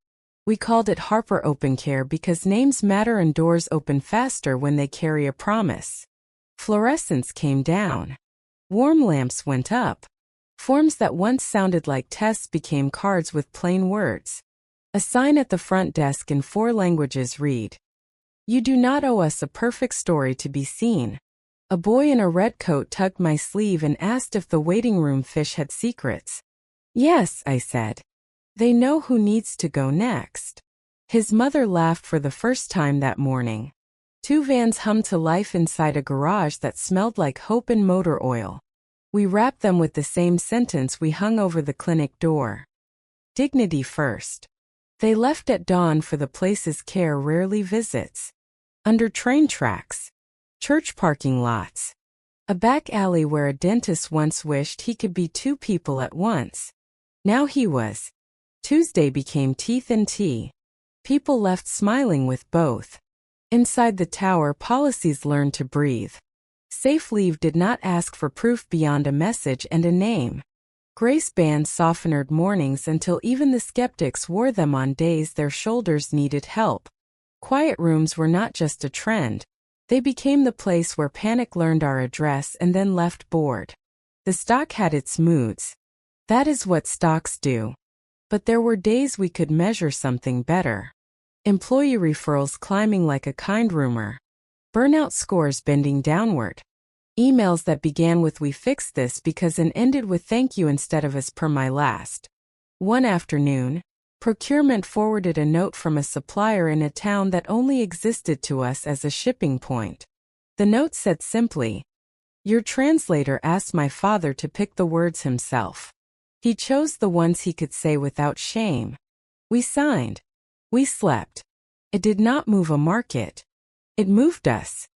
We called it Harper Open Care because names matter and doors open faster when they carry a promise. Fluorescents came down. Warm lamps went up. Forms that once sounded like tests became cards with plain words. A sign at the front desk in 4 languages read, You do not owe us a perfect story to be seen. A boy in a red coat tugged my sleeve and asked if the waiting room fish had secrets. Yes, I said. They know who needs to go next. His mother laughed for the first time that morning. 2 vans hummed to life inside a garage that smelled like hope and motor oil. We wrapped them with the same sentence we hung over the clinic door. Dignity first. They left at dawn for the places care rarely visits. Under train tracks. Church parking lots. A back alley where a dentist once wished he could be 2 people at once. Now he was. Tuesday became teeth and tea. People left smiling with both. Inside the tower, policies learned to breathe. Safe leave did not ask for proof beyond a message and a name. Grace bands softened mornings until even the skeptics wore them on days their shoulders needed help. Quiet rooms were not just a trend. They became the place where panic learned our address and then left bored. The stock had its moods. That is what stocks do. But there were days we could measure something better. Employee referrals climbing like a kind rumor. Burnout scores bending downward. Emails that began with "we fixed this because" and ended with "thank you" instead of "as per my last." One afternoon, procurement forwarded a note from a supplier in a town that only existed to us as a shipping point. The note said simply, "Your translator asked my father to pick the words himself. He chose the ones he could say without shame." We signed. We slept. It did not move a market. It moved us.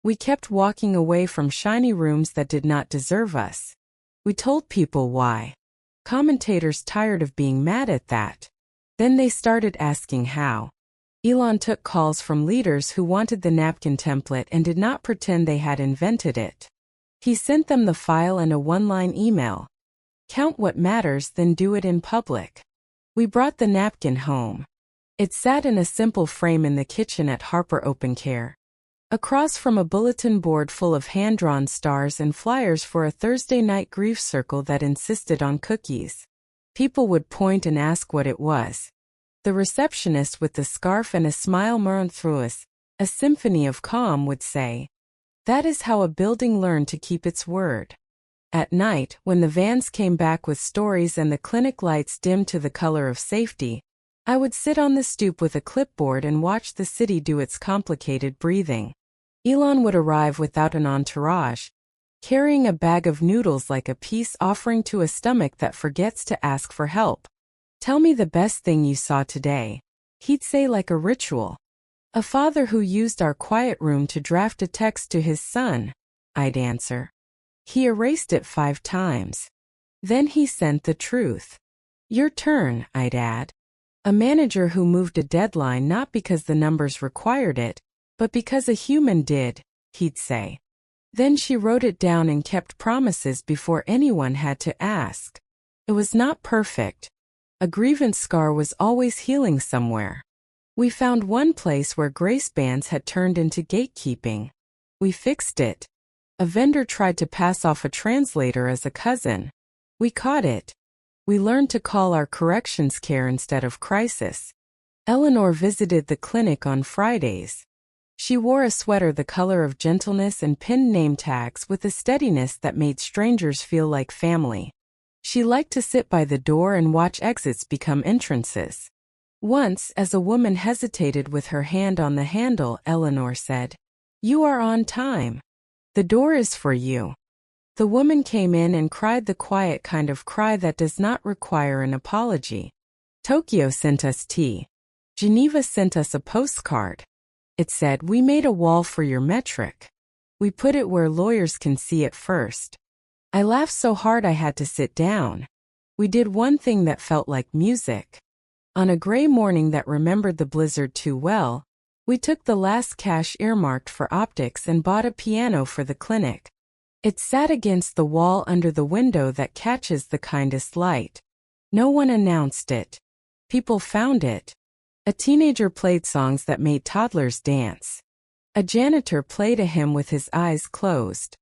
We kept walking away from shiny rooms that did not deserve us. We told people why. Commentators tired of being mad at that. Then they started asking how. Elon took calls from leaders who wanted the napkin template and did not pretend they had invented it. He sent them the file and a one-line email. Count what matters, then do it in public. We brought the napkin home. It sat in a simple frame in the kitchen at Harper Open Care, across from a bulletin board full of hand-drawn stars and flyers for a Thursday night grief circle that insisted on cookies. People would point and ask what it was. The receptionist with the scarf and a smile murmured through us, a symphony of calm, would say, "That is how a building learned to keep its word." At night, when the vans came back with stories and the clinic lights dimmed to the color of safety, I would sit on the stoop with a clipboard and watch the city do its complicated breathing. Elon would arrive without an entourage, carrying a bag of noodles like a peace offering to a stomach that forgets to ask for help. "Tell me the best thing you saw today," he'd say like a ritual. "A father who used our quiet room to draft a text to his son," I'd answer. He erased it 5 times. Then he sent the truth. "Your turn," I'd add. A manager who moved a deadline not because the numbers required it, but because a human did, he'd say. Then she wrote it down and kept promises before anyone had to ask. It was not perfect. A grievance scar was always healing somewhere. We found one place where grace bands had turned into gatekeeping. We fixed it. A vendor tried to pass off a translator as a cousin. We caught it. We learned to call our corrections care instead of crisis. Eleanor visited the clinic on Fridays. She wore a sweater the color of gentleness and pinned name tags with a steadiness that made strangers feel like family. She liked to sit by the door and watch exits become entrances. Once, as a woman hesitated with her hand on the handle, Eleanor said, "You are on time. The door is for you." The woman came in and cried the quiet kind of cry that does not require an apology. Tokyo sent us tea. Geneva sent us a postcard. It said, "We made a wall for your metric." We put it where lawyers can see it first. I laughed so hard I had to sit down. We did one thing that felt like music. On a gray morning that remembered the blizzard too well, we took the last cash earmarked for optics and bought a piano for the clinic. It sat against the wall under the window that catches the kindest light. No one announced it. People found it. A teenager played songs that made toddlers dance. A janitor played a hymn with his eyes closed.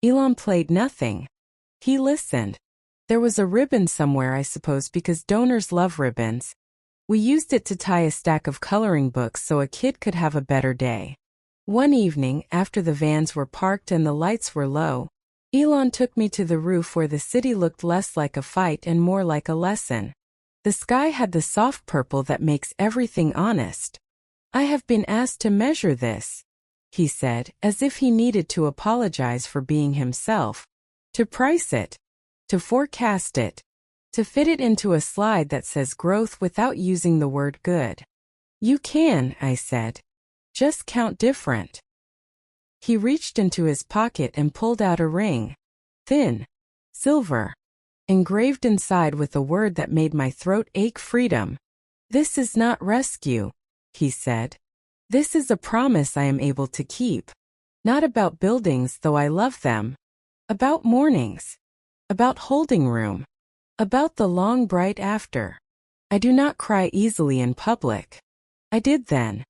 Elon played nothing. He listened. There was a ribbon somewhere, I suppose, because donors love ribbons. We used it to tie a stack of coloring books so a kid could have a better day. One evening, after the vans were parked and the lights were low, Elon took me to the roof where the city looked less like a fight and more like a lesson. The sky had the soft purple that makes everything honest. I have been asked to measure this, he said, as if he needed to apologize for being himself, to price it, to forecast it, to fit it into a slide that says growth without using the word good. You can, I said. Just count different. He reached into his pocket and pulled out a ring. Thin. Silver. Engraved inside with a word that made my throat ache: freedom. This is not rescue, he said. This is a promise I am able to keep. Not about buildings, though I love them. About mornings. About holding room. About the long bright after. I do not cry easily in public. I did then.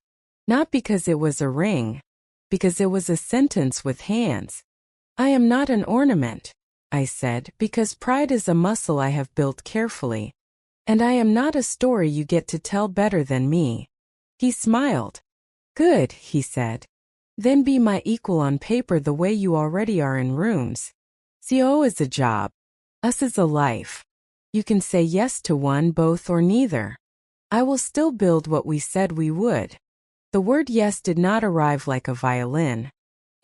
Not because it was a ring. Because it was a sentence with hands. I am not an ornament, I said, because pride is a muscle I have built carefully. And I am not a story you get to tell better than me. He smiled. Good, he said. Then be my equal on paper the way you already are in rooms. CO is a job. Us is a life. You can say yes to one, both, or neither. I will still build what we said we would. The word yes did not arrive like a violin.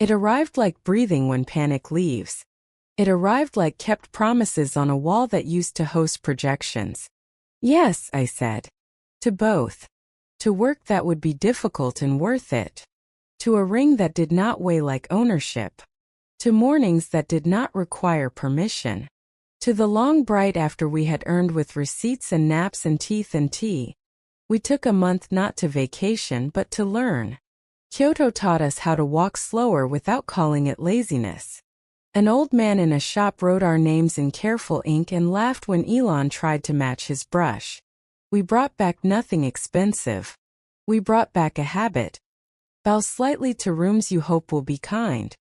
It arrived like breathing when panic leaves. It arrived like kept promises on a wall that used to host projections. Yes, I said. To both. To work that would be difficult and worth it. To a ring that did not weigh like ownership. To mornings that did not require permission. To the long bright after we had earned with receipts and naps and teeth and tea. We took a month not to vacation but to learn. Kyoto taught us how to walk slower without calling it laziness. An old man in a shop wrote our names in careful ink and laughed when Elon tried to match his brush. We brought back nothing expensive. We brought back a habit. Bow slightly to rooms you hope will be kind.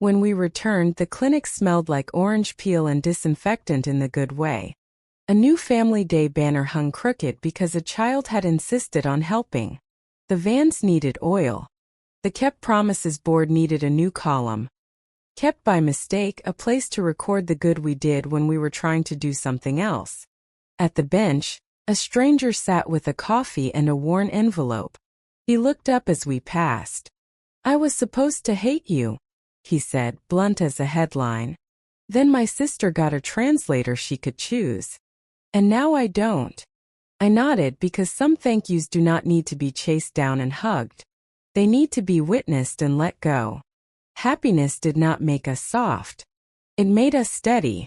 When we returned, the clinic smelled like orange peel and disinfectant in the good way. A new Family Day banner hung crooked because a child had insisted on helping. The vans needed oil. The kept promises board needed a new column. Kept by mistake, a place to record the good we did when we were trying to do something else. At the bench, a stranger sat with a coffee and a worn envelope. He looked up as we passed. I was supposed to hate you, he said, blunt as a headline. Then my sister got a translator she could choose. And now I don't. I nodded because some thank yous do not need to be chased down and hugged. They need to be witnessed and let go. Happiness did not make us soft. It made us steady.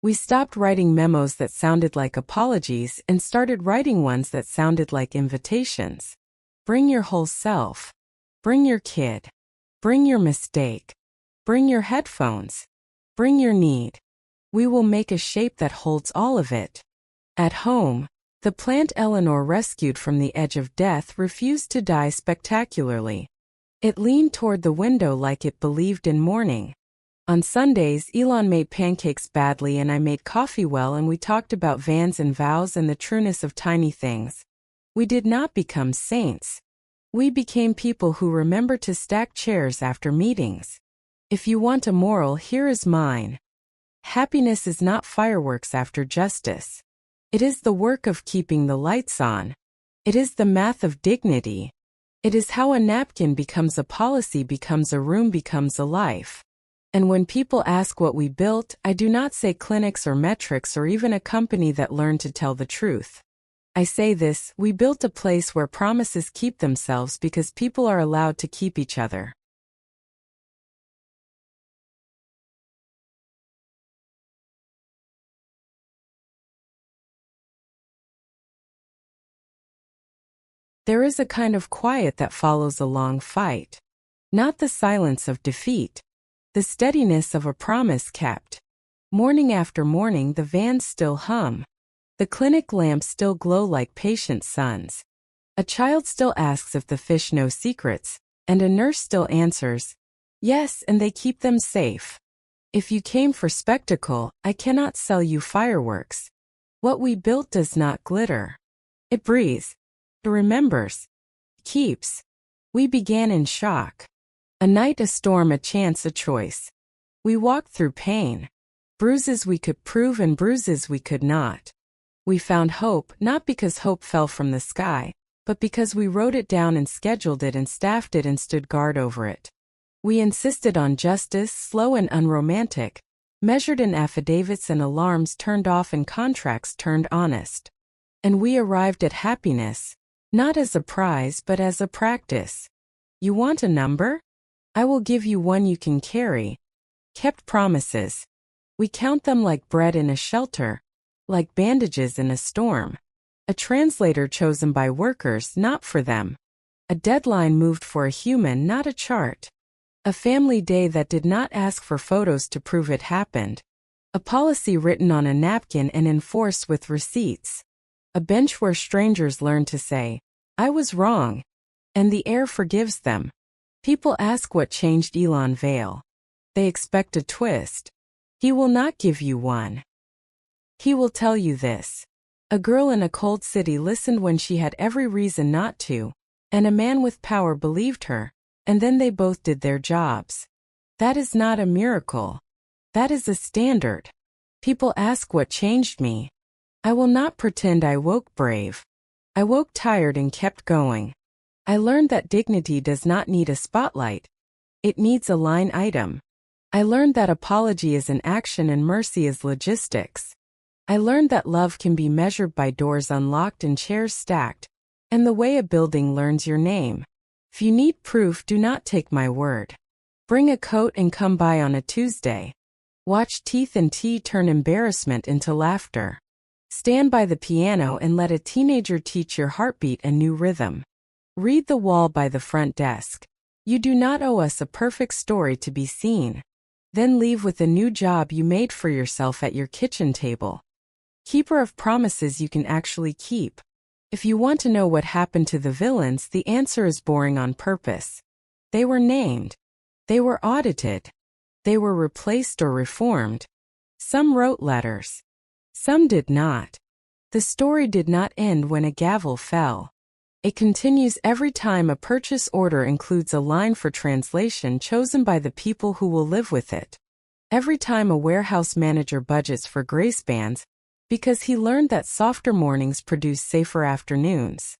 We stopped writing memos that sounded like apologies and started writing ones that sounded like invitations. Bring your whole self. Bring your kid. Bring your mistake. Bring your headphones. Bring your need. We will make a shape that holds all of it. At home, the plant Eleanor rescued from the edge of death refused to die spectacularly. It leaned toward the window like it believed in morning. On Sundays, Elon made pancakes badly and I made coffee well, and we talked about vans and vows and the trueness of tiny things. We did not become saints. We became people who remember to stack chairs after meetings. If you want a moral, here is mine. Happiness is not fireworks after justice. It is the work of keeping the lights on. It is the math of dignity. It is how a napkin becomes a policy, becomes a room, becomes a life. And when people ask what we built, I do not say clinics or metrics or even a company that learned to tell the truth. I say this: we built a place where promises keep themselves because people are allowed to keep each other. There is a kind of quiet that follows a long fight. Not the silence of defeat. The steadiness of a promise kept. Morning after morning the vans still hum. The clinic lamps still glow like patient suns. A child still asks if the fish know secrets, and a nurse still answers, yes, and they keep them safe. If you came for spectacle, I cannot sell you fireworks. What we built does not glitter. It breathes. Remembers. Keeps. We began in shock. A night, a storm, a chance, a choice. We walked through pain. Bruises we could prove and bruises we could not. We found hope, not because hope fell from the sky, but because we wrote it down and scheduled it and staffed it and stood guard over it. We insisted on justice, slow and unromantic, measured in affidavits and alarms turned off and contracts turned honest. And we arrived at happiness, not as a prize but as a practice. You want a number? I will give you one you can carry. Kept promises. We count them like bread in a shelter, like bandages in a storm. A translator chosen by workers, not for them. A deadline moved for a human, not a chart. A family day that did not ask for photos to prove it happened. A policy written on a napkin and enforced with receipts. A bench where strangers learn to say, I was wrong. And the air forgives them. People ask what changed Elon Vale. They expect a twist. He will not give you one. He will tell you this. A girl in a cold city listened when she had every reason not to, and a man with power believed her, and then they both did their jobs. That is not a miracle. That is a standard. People ask what changed me. I will not pretend I woke brave. I woke tired and kept going. I learned that dignity does not need a spotlight. It needs a line item. I learned that apology is an action and mercy is logistics. I learned that love can be measured by doors unlocked and chairs stacked, and the way a building learns your name. If you need proof, do not take my word. Bring a coat and come by on a Tuesday. Watch teeth and tea turn embarrassment into laughter. Stand by the piano and let a teenager teach your heartbeat a new rhythm. Read the wall by the front desk. You do not owe us a perfect story to be seen. Then leave with a new job you made for yourself at your kitchen table. Keeper of promises you can actually keep. If you want to know what happened to the villains, the answer is boring on purpose. They were named. They were audited. They were replaced or reformed. Some wrote letters. Some did not. The story did not end when a gavel fell. It continues every time a purchase order includes a line for translation chosen by the people who will live with it. Every time a warehouse manager budgets for grace bands, because he learned that softer mornings produce safer afternoons.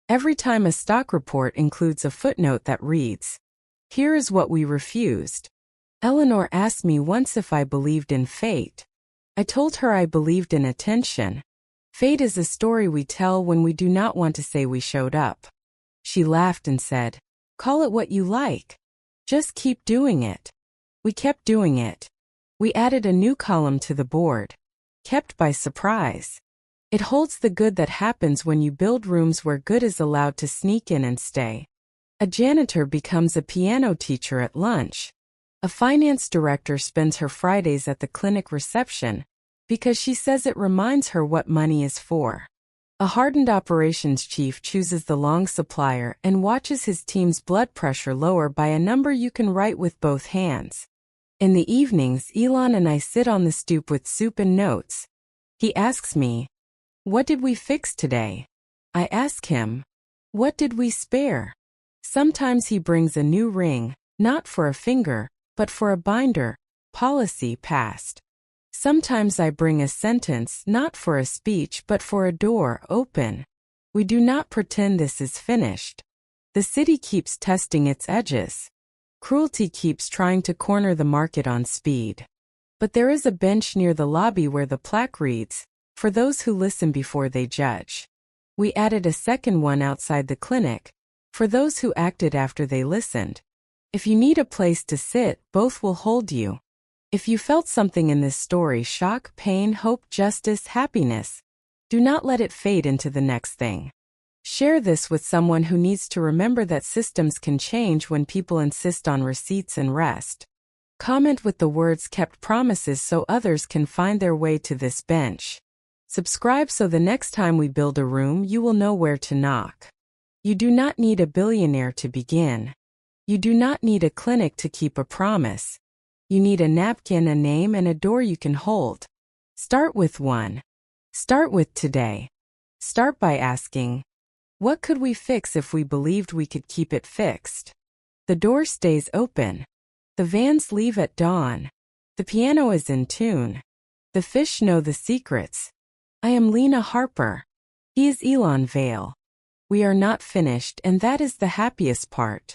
Every time a stock report includes a footnote that reads, "Here is what we refused." Eleanor asked me once if I believed in fate. I told her I believed in attention. Fate is a story we tell when we do not want to say we showed up. She laughed and said, "Call it what you like. Just keep doing it." We kept doing it. We added a new column to the board. Kept by surprise. It holds the good that happens when you build rooms where good is allowed to sneak in and stay. A janitor becomes a piano teacher at lunch. A finance director spends her Fridays at the clinic reception because she says it reminds her what money is for. A hardened operations chief chooses the long supplier and watches his team's blood pressure lower by a number you can write with both hands. In the evenings, Elon and I sit on the stoop with soup and notes. He asks me, "What did we fix today?" I ask him, "What did we spare?" Sometimes he brings a new ring, not for a finger, but for a binder, policy passed. Sometimes I bring a sentence, not for a speech, but for a door open. We do not pretend this is finished. The city keeps testing its edges. Cruelty keeps trying to corner the market on speed. But there is a bench near the lobby where the plaque reads, "For those who listen before they judge." We added a second one outside the clinic, "For those who acted after they listened." If you need a place to sit, both will hold you. If you felt something in this story, shock, pain, hope, justice, happiness, do not let it fade into the next thing. Share this with someone who needs to remember that systems can change when people insist on receipts and rest. Comment with the words "kept promises" so others can find their way to this bench. Subscribe so the next time we build a room, you will know where to knock. You do not need a billionaire to begin. You do not need a clinic to keep a promise. You need a napkin, a name, and a door you can hold. Start with one. Start with today. Start by asking, What could we fix if we believed we could keep it fixed? The door stays open. The vans leave at dawn. The piano is in tune. The fish know the secrets. I am Lena Harper. He is Elon Vale. We are not finished, and that is the happiest part.